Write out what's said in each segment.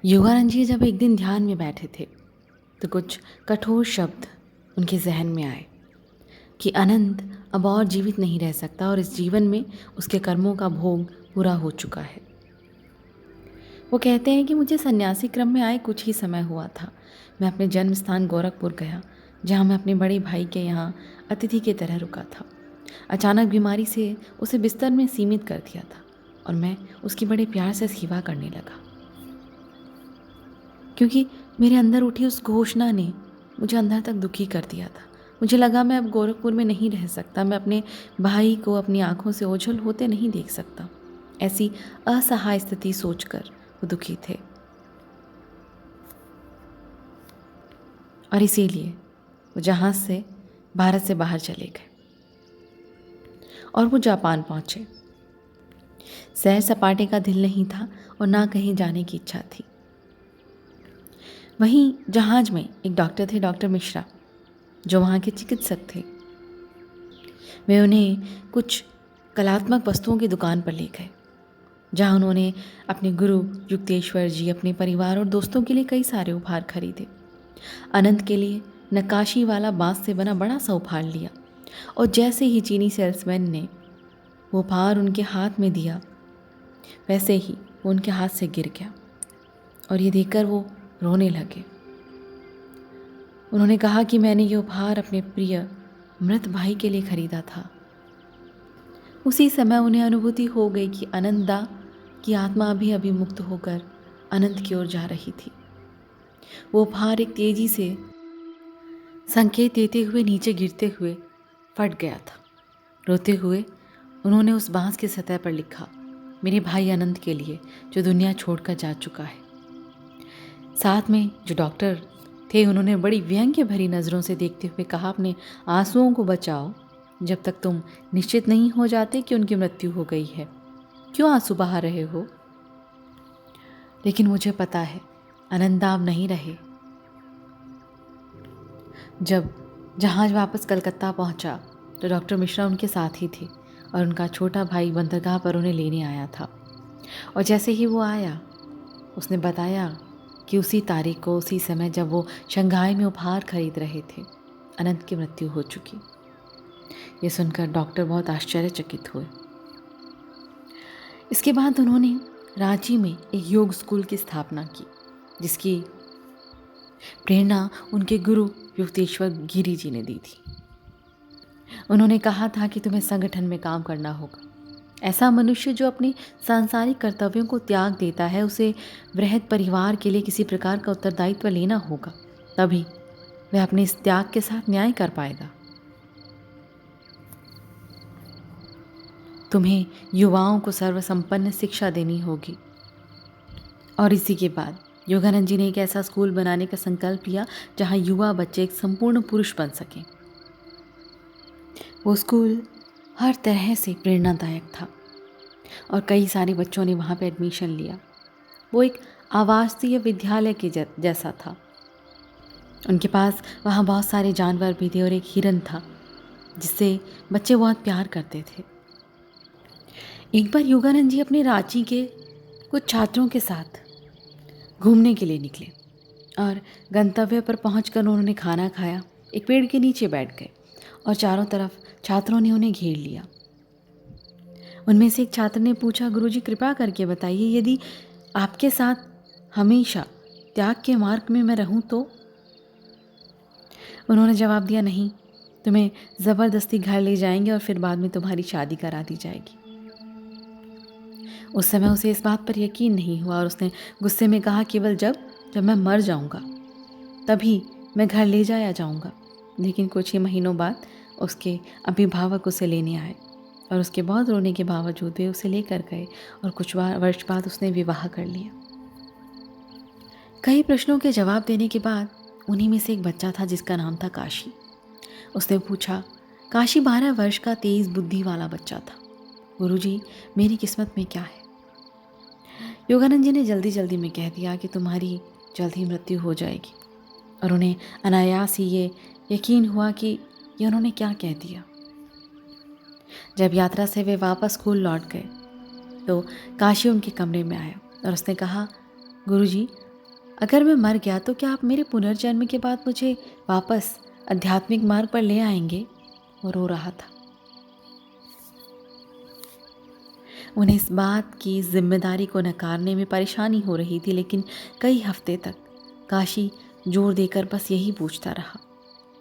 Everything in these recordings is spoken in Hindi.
योगानंद जी जब एक दिन ध्यान में बैठे थे तो कुछ कठोर शब्द उनके जहन में आए कि अनंत अब और जीवित नहीं रह सकता और इस जीवन में उसके कर्मों का भोग पूरा हो चुका है। वो कहते हैं कि मुझे सन्यासी क्रम में आए कुछ ही समय हुआ था। मैं अपने जन्म स्थान गोरखपुर गया, जहाँ मैं अपने बड़े भाई के यहाँ अतिथि की तरह रुका था। अचानक बीमारी से उसे बिस्तर में सीमित कर दिया था और मैं उसकी बड़े प्यार से सेवा करने लगा, क्योंकि मेरे अंदर उठी उस घोषणा ने मुझे अंदर तक दुखी कर दिया था। मुझे लगा मैं अब गोरखपुर में नहीं रह सकता, मैं अपने भाई को अपनी आंखों से ओझल होते नहीं देख सकता। ऐसी असहाय स्थिति सोचकर वो दुखी थे और इसीलिए वो जहाज से भारत से बाहर चले गए और वो जापान पहुंचे। सैर सपाटे का दिल नहीं था और ना कहीं जाने की इच्छा थी। वहीं जहाज में एक डॉक्टर थे, डॉक्टर मिश्रा, जो वहाँ के चिकित्सक थे। वे उन्हें कुछ कलात्मक वस्तुओं की दुकान पर ले गए, जहाँ उन्होंने अपने गुरु युक्तेश्वर जी, अपने परिवार और दोस्तों के लिए कई सारे उपहार खरीदे। अनंत के लिए नक्काशी वाला बांस से बना बड़ा सा उपहार लिया और जैसे ही चीनी सेल्समैन ने वो उपहार उनके हाथ में दिया, वैसे ही वो उनके हाथ से गिर गया और ये देखकर वो रोने लगे। उन्होंने कहा कि मैंने ये उपहार अपने प्रिय मृत भाई के लिए खरीदा था। उसी समय उन्हें अनुभूति हो गई कि अनंतदा की आत्मा अभी अभी मुक्त होकर अनंत की ओर जा रही थी। वो उपहार एक तेजी से संकेत देते हुए नीचे गिरते हुए फट गया था। रोते हुए उन्होंने उस बांस की सतह पर लिखा, मेरे भाई अनंत के लिए जो दुनिया छोड़कर जा चुका है। साथ में जो डॉक्टर थे उन्होंने बड़ी व्यंग्य भरी नज़रों से देखते हुए कहा, अपने आंसुओं को बचाओ, जब तक तुम निश्चित नहीं हो जाते कि उनकी मृत्यु हो गई है। क्यों आंसू बहा रहे हो? लेकिन मुझे पता है अनंतदा अब नहीं रहे। जब जहाज वापस कलकत्ता पहुंचा तो डॉक्टर मिश्रा उनके साथ ही थे और उनका छोटा भाई बंदरगाह पर उन्हें लेने आया था। और जैसे ही वो आया, उसने बताया कि उसी तारीख को, उसी समय जब वो शंघाई में उपहार खरीद रहे थे, अनंत की मृत्यु हो चुकी। ये सुनकर डॉक्टर बहुत आश्चर्यचकित हुए। इसके बाद उन्होंने रांची में एक योग स्कूल की स्थापना की, जिसकी प्रेरणा उनके गुरु युक्तेश्वर गिरी जी ने दी थी। उन्होंने कहा था कि तुम्हें संगठन में काम करना होगा। ऐसा मनुष्य जो अपने सांसारिक कर्तव्यों को त्याग देता है, उसे वृहद परिवार के लिए किसी प्रकार का उत्तरदायित्व लेना होगा, तभी वह अपने इस त्याग के साथ न्याय कर पाएगा। तुम्हें युवाओं को सर्वसंपन्न शिक्षा देनी होगी। और इसी के बाद योगानंद जी ने एक ऐसा स्कूल बनाने का संकल्प लिया जहां युवा बच्चे एक संपूर्ण पुरुष बन सकें। वो स्कूल हर तरह से प्रेरणादायक था और कई सारे बच्चों ने वहाँ पे एडमिशन लिया। वो एक आवासीय विद्यालय के जैसा था। उनके पास वहाँ बहुत सारे जानवर भी थे और एक हिरन था जिससे बच्चे बहुत प्यार करते थे। एक बार योगानंद जी अपने रांची के कुछ छात्रों के साथ घूमने के लिए निकले और गंतव्य पर पहुंचकर उन्होंने खाना खाया, एक पेड़ के नीचे बैठ गए और चारों तरफ छात्रों ने उन्हें घेर लिया। उनमें से एक छात्र ने पूछा, गुरुजी कृपा करके बताइए, यदि आपके साथ हमेशा त्याग के मार्ग में मैं रहूं तो? उन्होंने जवाब दिया, नहीं, तुम्हें ज़बरदस्ती घर ले जाएंगे और फिर बाद में तुम्हारी शादी करा दी जाएगी। उस समय उसे इस बात पर यकीन नहीं हुआ और उसने गुस्से में कहा, केवल जब मैं मर जाऊंगा तभी मैं घर ले जाया जाऊंगा। लेकिन कुछ ही महीनों बाद उसके अभिभावक उसे लेने आए और उसके बहुत रोने के बावजूद वे उसे लेकर गए और कुछ वर्ष बाद उसने विवाह कर लिया। कई प्रश्नों के जवाब देने के बाद उन्हीं में से एक बच्चा था जिसका नाम था काशी। उसने पूछा, काशी 12 वर्ष का तेज बुद्धि वाला बच्चा था, गुरुजी मेरी किस्मत में क्या है? योगानंद जी ने जल्दी जल्दी में कह दिया कि तुम्हारी जल्द ही मृत्यु हो जाएगी। और उन्हें अनायास ही ये यकीन हुआ कि ये उन्होंने क्या कह दिया। जब यात्रा से वे वापस स्कूल लौट गए तो काशी उनके कमरे में आया और उसने कहा, गुरुजी अगर मैं मर गया तो क्या आप मेरे पुनर्जन्म के बाद मुझे वापस आध्यात्मिक मार्ग पर ले आएंगे? वो रो रहा था। उन्हें इस बात की जिम्मेदारी को नकारने में परेशानी हो रही थी, लेकिन कई हफ्ते तक काशी जोर देकर बस यही पूछता रहा।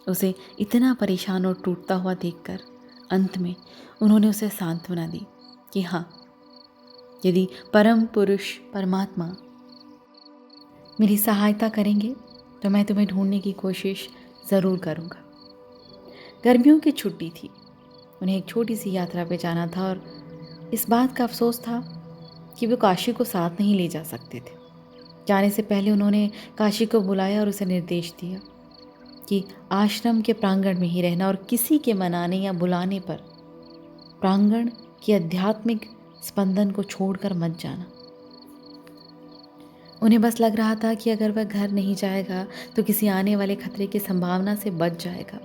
उसे इतना परेशान और टूटता हुआ देखकर अंत में उन्होंने उसे सांत्वना दी कि हाँ, यदि परम पुरुष परमात्मा मेरी सहायता करेंगे तो मैं तुम्हें ढूंढने की कोशिश ज़रूर करूँगा। गर्मियों की छुट्टी थी, उन्हें एक छोटी सी यात्रा पे जाना था और इस बात का अफसोस था कि वो काशी को साथ नहीं ले जा सकते थे। जाने से पहले उन्होंने काशी को बुलाया और उसे निर्देश दिया कि आश्रम के प्रांगण में ही रहना और किसी के मनाने या बुलाने पर प्रांगण की आध्यात्मिक स्पंदन को छोड़कर मत जाना। उन्हें बस लग रहा था कि अगर वह घर नहीं जाएगा तो किसी आने वाले खतरे की संभावना से बच जाएगा।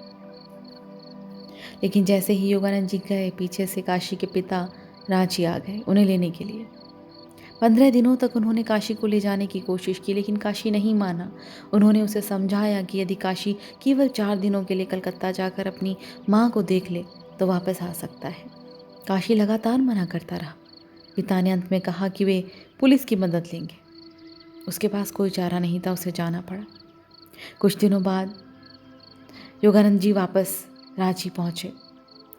लेकिन जैसे ही योगानंद जी गए, पीछे से काशी के पिता रांची आ गए उन्हें लेने के लिए। 15 दिनों तक उन्होंने काशी को ले जाने की कोशिश की, लेकिन काशी नहीं माना। उन्होंने उसे समझाया कि यदि काशी केवल 4 दिनों के लिए कलकत्ता जाकर अपनी माँ को देख ले तो वापस आ सकता है। काशी लगातार मना करता रहा। पिता ने अंत में कहा कि वे पुलिस की मदद लेंगे। उसके पास कोई चारा नहीं था, उसे जाना पड़ा। कुछ दिनों बाद योगानंद जी वापस रांची पहुँचे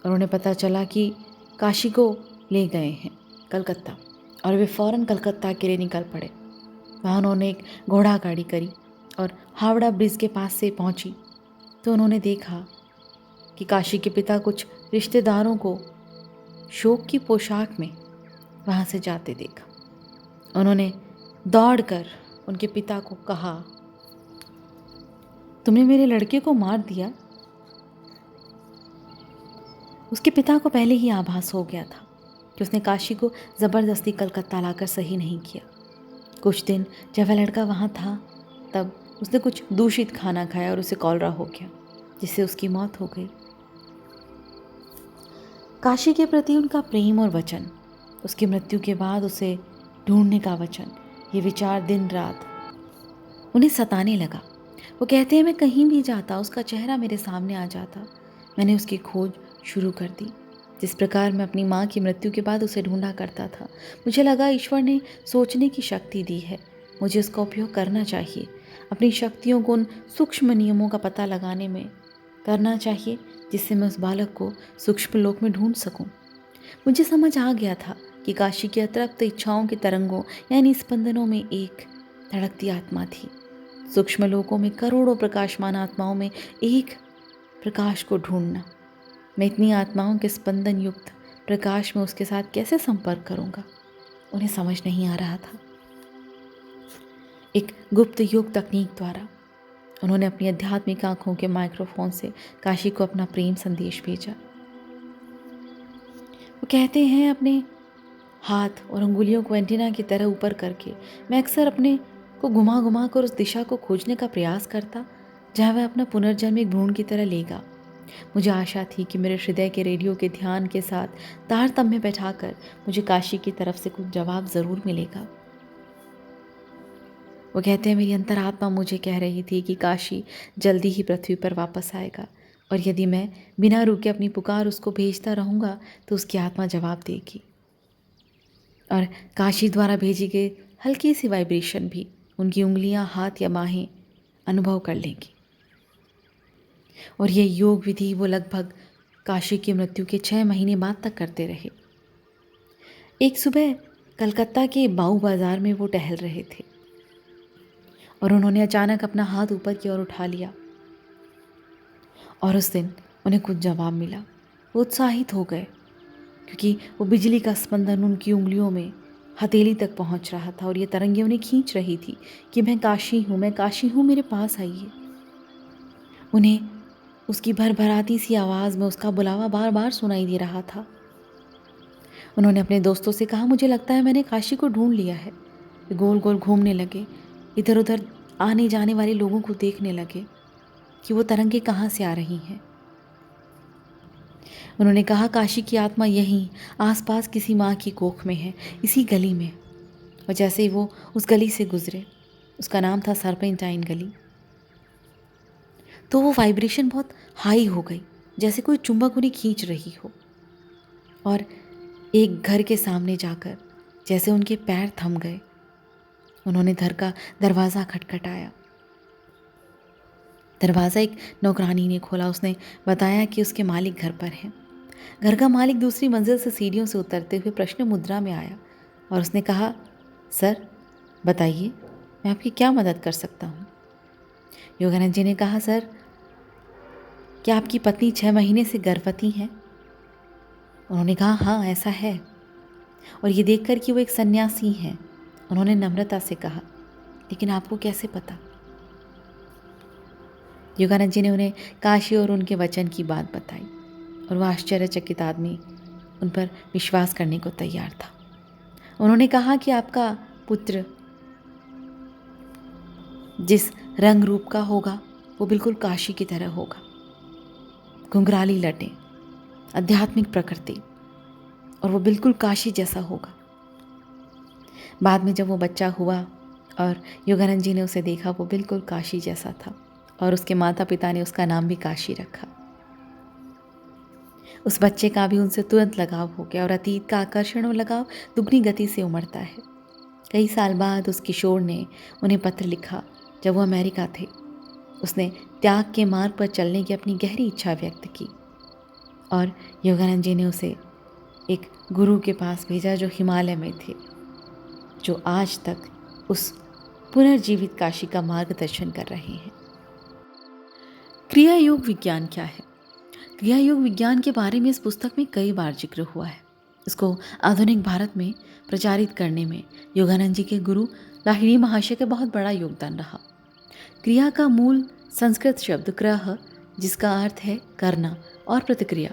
और उन्हें पता चला कि काशी को ले गए हैं कलकत्ता, और वे फ़ौरन कलकत्ता के लिए निकल पड़े। वहाँ उन्होंने एक घोड़ा गाड़ी करी और हावड़ा ब्रिज के पास से पहुँची तो उन्होंने देखा कि काशी के पिता कुछ रिश्तेदारों को शोक की पोशाक में वहाँ से जाते देखा। उन्होंने दौड़कर उनके पिता को कहा, तुमने मेरे लड़के को मार दिया। उसके पिता को पहले ही आभास हो गया था कि उसने काशी को ज़बरदस्ती कलकत्ता लाकर सही नहीं किया। कुछ दिन जब वह लड़का वहाँ था तब उसने कुछ दूषित खाना खाया और उसे कॉलरा हो गया, जिससे उसकी मौत हो गई। काशी के प्रति उनका प्रेम और वचन, उसकी मृत्यु के बाद उसे ढूंढने का वचन, ये विचार दिन रात उन्हें सताने लगा। वो कहते हैं, मैं कहीं भी जाता उसका चेहरा मेरे सामने आ जाता। मैंने उसकी खोज शुरू कर दी, जिस प्रकार मैं अपनी माँ की मृत्यु के बाद उसे ढूंढा करता था। मुझे लगा ईश्वर ने सोचने की शक्ति दी है, मुझे उसका उपयोग करना चाहिए। अपनी शक्तियों को उन सूक्ष्म नियमों का पता लगाने में करना चाहिए जिससे मैं उस बालक को सूक्ष्म लोक में ढूंढ सकूं। मुझे समझ आ गया था कि काशी की अतृप्त इच्छाओं के तरंगों यानी स्पंदनों में एक धड़कती आत्मा थी। सूक्ष्म लोकों में करोड़ों प्रकाशमान आत्माओं में एक प्रकाश को ढूंढना। मैं इतनी आत्माओं के स्पंदन युक्त प्रकाश में उसके साथ कैसे संपर्क करूंगा, उन्हें समझ नहीं आ रहा था। एक गुप्त योग तकनीक द्वारा उन्होंने अपनी आध्यात्मिक आंखों के माइक्रोफोन से काशी को अपना प्रेम संदेश भेजा। वो कहते हैं, अपने हाथ और उंगलियों को एंटीना की तरह ऊपर करके मैं अक्सर अपने को घुमा घुमा कर उस दिशा को खोजने का प्रयास करता जहाँ वह अपना पुनर्जन्म एक भ्रूण की तरह लेगा। मुझे आशा थी कि मेरे हृदय के रेडियो के ध्यान के साथ तारतम्य बैठाकर मुझे काशी की तरफ से कुछ जवाब ज़रूर मिलेगा। वो कहते हैं, मेरी अंतरात्मा मुझे कह रही थी कि काशी जल्दी ही पृथ्वी पर वापस आएगा और यदि मैं बिना रुके अपनी पुकार उसको भेजता रहूँगा तो उसकी आत्मा जवाब देगी और काशी द्वारा भेजी गई हल्की सी वाइब्रेशन भी उनकी उंगलियां, हाथ या बाहें अनुभव कर लेंगी। और ये योग विधि वो लगभग काशी की मृत्यु के 6 महीने बाद तक करते रहे। एक सुबह कलकत्ता के बाऊ बाजार में वो टहल रहे थे और उन्होंने अचानक अपना हाथ ऊपर की ओर उठा लिया और उस दिन उन्हें कुछ जवाब मिला। वो उत्साहित हो गए क्योंकि वो बिजली का स्पंदन उनकी उंगलियों में हथेली तक पहुंच रहा था और ये तरंगें उन्हें खींच रही थी कि मैं काशी हूँ, मेरे पास आइए। उन्हें उसकी भरभराती सी आवाज़ में उसका बुलावा बार बार सुनाई दे रहा था। उन्होंने अपने दोस्तों से कहा, मुझे लगता है मैंने काशी को ढूंढ लिया है। वे गोल गोल घूमने लगे, इधर उधर आने जाने वाले लोगों को देखने लगे कि वो तरंगें कहाँ से आ रही हैं। उन्होंने कहा, काशी की आत्मा यहीं आसपास किसी माँ की कोख में है, इसी गली में। और जैसे ही वो उस गली से गुजरे उसका नाम था सर्पेंटाइन गली। तो वो वाइब्रेशन बहुत हाई हो गई, जैसे कोई चुंबक उन्हें खींच रही हो। और एक घर के सामने जाकर जैसे उनके पैर थम गए, उन्होंने घर का दरवाज़ा खटखटाया। दरवाज़ा एक नौकरानी ने खोला। उसने बताया कि उसके मालिक घर पर हैं। घर का मालिक दूसरी मंजिल से सीढ़ियों से उतरते हुए प्रश्न मुद्रा में आया और उसने कहा, सर बताइए, मैं आपकी क्या मदद कर सकता हूँ। योगानंद जी ने कहा, सर क्या आपकी पत्नी 6 महीने से गर्भवती हैं? उन्होंने कहा, हाँ ऐसा है। और ये देखकर कि वो एक सन्यासी हैं, उन्होंने नम्रता से कहा, लेकिन आपको कैसे पता? योगानंद जी ने उन्हें काशी और उनके वचन की बात बताई और वह आश्चर्यचकित आदमी उन पर विश्वास करने को तैयार था। उन्होंने कहा कि आपका पुत्र जिस रंग रूप का होगा वो बिल्कुल काशी की तरह होगा। घुंघराली लटें, आध्यात्मिक प्रकृति, और वो बिल्कुल काशी जैसा होगा। बाद में जब वो बच्चा हुआ और योगानंद जी ने उसे देखा, वो बिल्कुल काशी जैसा था और उसके माता पिता ने उसका नाम भी काशी रखा। उस बच्चे का भी उनसे तुरंत लगाव हो गया और अतीत का आकर्षण और लगाव दुगनी गति से उमड़ता है। कई साल बाद उस किशोर ने उन्हें पत्र लिखा जब वो अमेरिका थे। उसने त्याग के मार्ग पर चलने की अपनी गहरी इच्छा व्यक्त की और योगानंद जी ने उसे एक गुरु के पास भेजा जो हिमालय में थे, जो आज तक उस पुनर्जीवित काशी का मार्गदर्शन कर रहे हैं। क्रिया योग विज्ञान क्या है? क्रिया योग विज्ञान के बारे में इस पुस्तक में कई बार जिक्र हुआ है। इसको आधुनिक भारत में प्रचारित करने में योगानंद जी के गुरु लाहिड़ी महाशय का बहुत बड़ा योगदान रहा। क्रिया का मूल संस्कृत शब्द क्रह, जिसका अर्थ है करना और प्रतिक्रिया,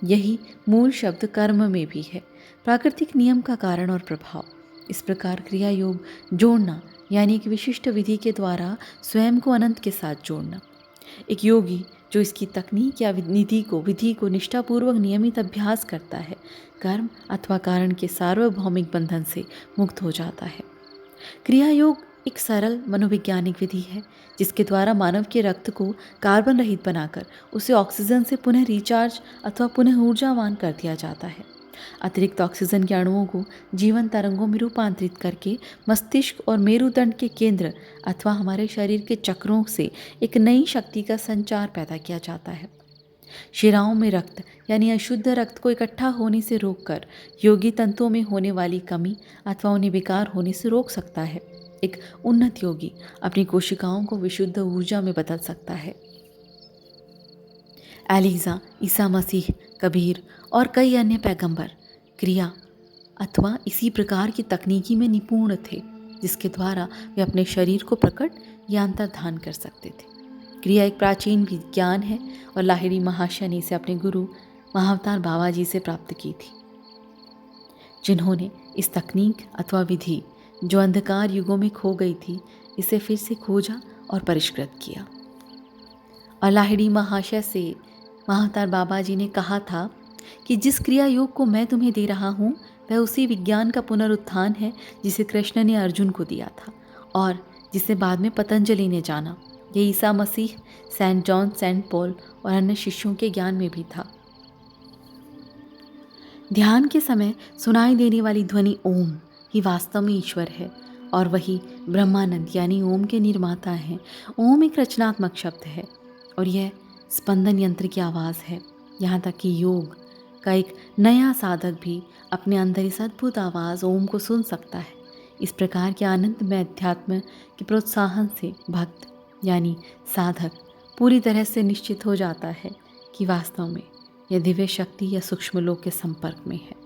यही मूल शब्द कर्म में भी है, प्राकृतिक नियम का कारण और प्रभाव। इस प्रकार क्रिया योग जोड़ना यानी एक विशिष्ट विधि के द्वारा स्वयं को अनंत के साथ जोड़ना। एक योगी जो इसकी तकनीक या विधि को निष्ठापूर्वक नियमित अभ्यास करता है, कर्म अथवा कारण के सार्वभौमिक बंधन से मुक्त हो जाता है। क्रिया योग एक सरल मनोवैज्ञानिक विधि है जिसके द्वारा मानव के रक्त को कार्बन रहित बनाकर उसे ऑक्सीजन से पुनः रिचार्ज अथवा पुनः ऊर्जावान कर दिया जाता है। अतिरिक्त ऑक्सीजन के अणुओं को जीवन तरंगों में रूपांतरित करके मस्तिष्क और मेरुदंड के केंद्र अथवा हमारे शरीर के चक्रों से एक नई शक्ति का संचार पैदा किया जाता है। शिराओं में रक्त यानी अशुद्ध रक्त को इकट्ठा होने से रोककर योगी तंतुओं में होने वाली कमी अथवा उन्हें विकार होने से रोक सकता है। एक उन्नत योगी अपनी कोशिकाओं को विशुद्ध ऊर्जा में बदल सकता है। एलिजा, ईसा मसीह, कबीर और कई अन्य पैगंबर क्रिया अथवा इसी प्रकार की तकनीकी में निपुण थे जिसके द्वारा वे अपने शरीर को प्रकट या अंतर्धान कर सकते थे। क्रिया एक प्राचीन विज्ञान है और लाहिड़ी महाशय ने इसे अपने गुरु महाअवतार बाबा जी से प्राप्त की थी, जिन्होंने इस तकनीक अथवा विधि जो अंधकार युगों में खो गई थी, इसे फिर से खोजा और परिष्कृत किया। और लाहिड़ी महाशय से महाअवतार बाबा जी ने कहा था कि जिस क्रिया योग को मैं तुम्हें दे रहा हूँ वह उसी विज्ञान का पुनरुत्थान है जिसे कृष्ण ने अर्जुन को दिया था और जिसे बाद में पतंजलि ने जाना। ये Isa Masih, Saint John, Saint Paul और अन्य शिष्यों के ज्ञान में भी था। ध्यान के समय सुनाई देने वाली ध्वनि ओम ही वास्तव में ईश्वर है और वही ब्रह्मानंद यानी ओम के निर्माता हैं। ओम एक रचनात्मक शब्द है और यह स्पंदन यंत्र की आवाज़ है। यहाँ तक कि योग का एक नया साधक भी अपने अंदर इस अद्भुत आवाज़ ओम को सुन सकता है। इस प्रकार के आनंदमय अध्यात्म के प्रोत्साहन से भक्त यानी साधक पूरी तरह से निश्चित हो जाता है कि वास्तव में यह दिव्य शक्ति या सूक्ष्म लोक के संपर्क में है।